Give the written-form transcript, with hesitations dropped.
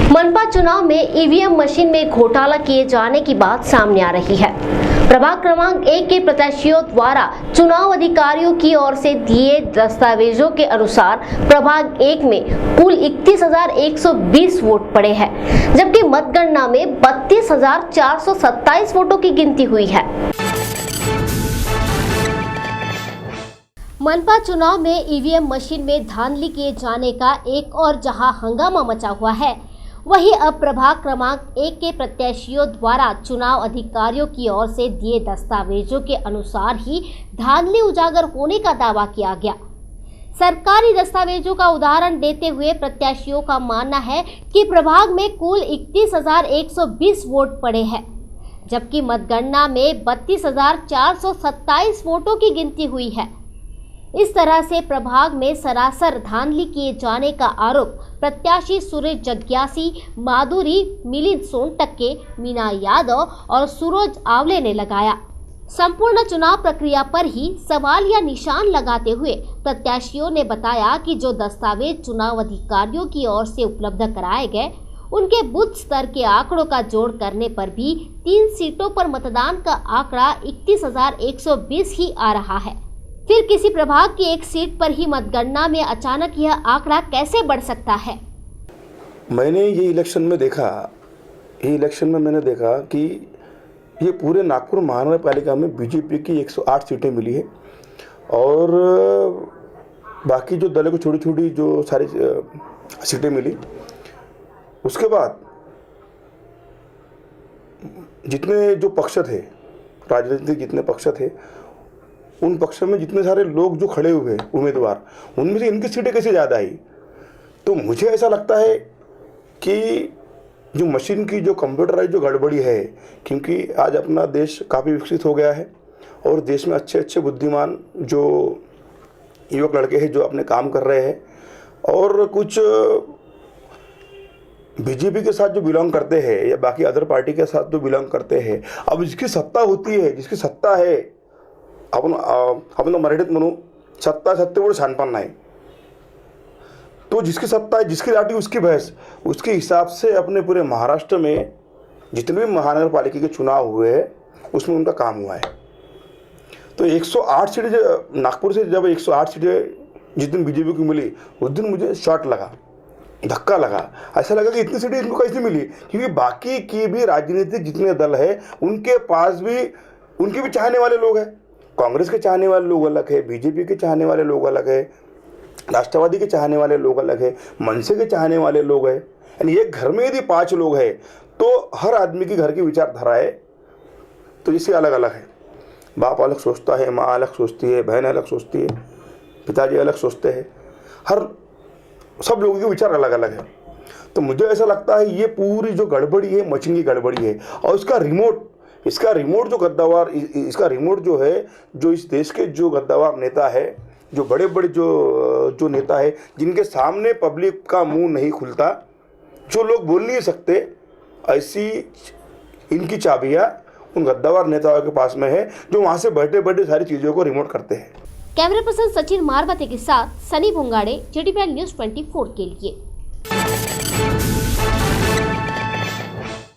मनपा चुनाव में ईवीएम मशीन में घोटाला किए जाने की बात सामने आ रही है। प्रभाग क्रमांक 1 के प्रत्याशियों द्वारा चुनाव अधिकारियों की ओर से दिए दस्तावेजों के अनुसार प्रभाग 1 में कुल 31,120 वोट पड़े हैं, जबकि मतगणना में 32,427 वोटों की गिनती हुई है। मनपा चुनाव में ईवीएम मशीन में धांधली किए जाने का एक और जहां हंगामा मचा हुआ है, वहीं अब प्रभाग क्रमांक 1 के प्रत्याशियों द्वारा चुनाव अधिकारियों की ओर से दिए दस्तावेजों के अनुसार ही धांधली उजागर होने का दावा किया गया। सरकारी दस्तावेजों का उदाहरण देते हुए प्रत्याशियों का मानना है कि प्रभाग में कुल 31,120 वोट पड़े हैं, जबकि मतगणना में 32,427 वोटों की गिनती हुई है। इस तरह से प्रभाग में सरासर धांधली किए जाने का आरोप प्रत्याशी सुरेश जग्यासी, माधुरी, मिलिंद सोनटक्के, मीना यादव और सूरज आवले ने लगाया। संपूर्ण चुनाव प्रक्रिया पर ही सवाल या निशान लगाते हुए प्रत्याशियों ने बताया कि जो दस्तावेज चुनाव अधिकारियों की ओर से उपलब्ध कराए गए, उनके बूथ स्तर के आंकड़ों का जोड़ करने पर भी 3 सीटों पर मतदान का आंकड़ा 31,120 ही आ रहा है। फिर किसी प्रभाग की एक सीट पर ही मतगणना में अचानक यह आंकड़ा कैसे बढ़ सकता है? मैंने ये इलेक्शन में मैंने देखा कि ये पूरे नागपुर महानगर पालिका में बीजेपी की 108 सीटें मिली है और बाकी जो दलों को छोटी छोटी जो सारी सीटें मिली। उसके बाद जितने जो पक्ष थे, राजनीतिक जितने पक्ष थे, उन पक्ष में जितने सारे लोग जो खड़े हुए उम्मीदवार, उनमें से इनकी सीटें कैसे ज़्यादा आई? तो मुझे ऐसा लगता है कि जो मशीन की जो कंप्यूटराइज जो गड़बड़ी है, क्योंकि आज अपना देश काफ़ी विकसित हो गया है और देश में अच्छे अच्छे बुद्धिमान जो युवक लड़के हैं जो अपने काम कर रहे हैं और कुछ बीजेपी के साथ जो बिलोंग करते हैं या बाकी अदर पार्टी के साथ जो बिलोंग करते हैं, अब जिसकी सत्ता होती है, जिसकी सत्ता है, आपण मराठीत म्हणू सत्ता सत्तेवर छानपण नाही। तो जिसकी सत्ता है, जिसकी लाठी उसकी भैंस, उसके हिसाब से अपने पूरे महाराष्ट्र में जितने भी महानगर पालिका के चुनाव हुए हैं उसमें उनका काम हुआ है। तो 108 सीटें नागपुर से जब 108 सीटें जिस दिन बीजेपी को मिली, उस दिन मुझे शॉट लगा, धक्का लगा। ऐसा लगा कि इतनी सीटें इनको कैसे मिली, क्योंकि बाकी की भी राजनीतिक जितने दल है उनके पास भी उनके भी चाहने वाले लोग हैं। कांग्रेस के चाहने वाले लोग अलग है, बीजेपी के चाहने वाले लोग अलग है, राष्ट्रवादी के चाहने वाले लोग अलग है, मनसे के चाहने वाले लोग हैं। यानी एक घर में यदि 5 लोग हैं तो हर आदमी की घर की विचारधारा है तो इससे अलग अलग है। बाप अलग सोचता है, माँ अलग सोचती है, बहन अलग सोचती है, पिताजी अलग सोचते हैं, सब लोगों के विचार अलग अलग है। तो मुझे ऐसा लगता है ये पूरी जो गड़बड़ी है, मशीन की गड़बड़ी है और इसका रिमोट जो गद्दावार, इसका रिमोट जो है, जो इस देश के जो गद्दावार नेता है, जो बड़े बड़े जो नेता है, जिनके सामने पब्लिक का मुंह नहीं खुलता, जो लोग बोल नहीं सकते, ऐसी इनकी चाबियां उन गद्दावार नेताओं के पास में है, जो वहां से बैठे बैठे सारी चीज़ों को रिमोट करते हैं। कैमरा पर्सन सचिन मारबते के साथ सनी भुंगाड़े, JTPL News 24 के लिए।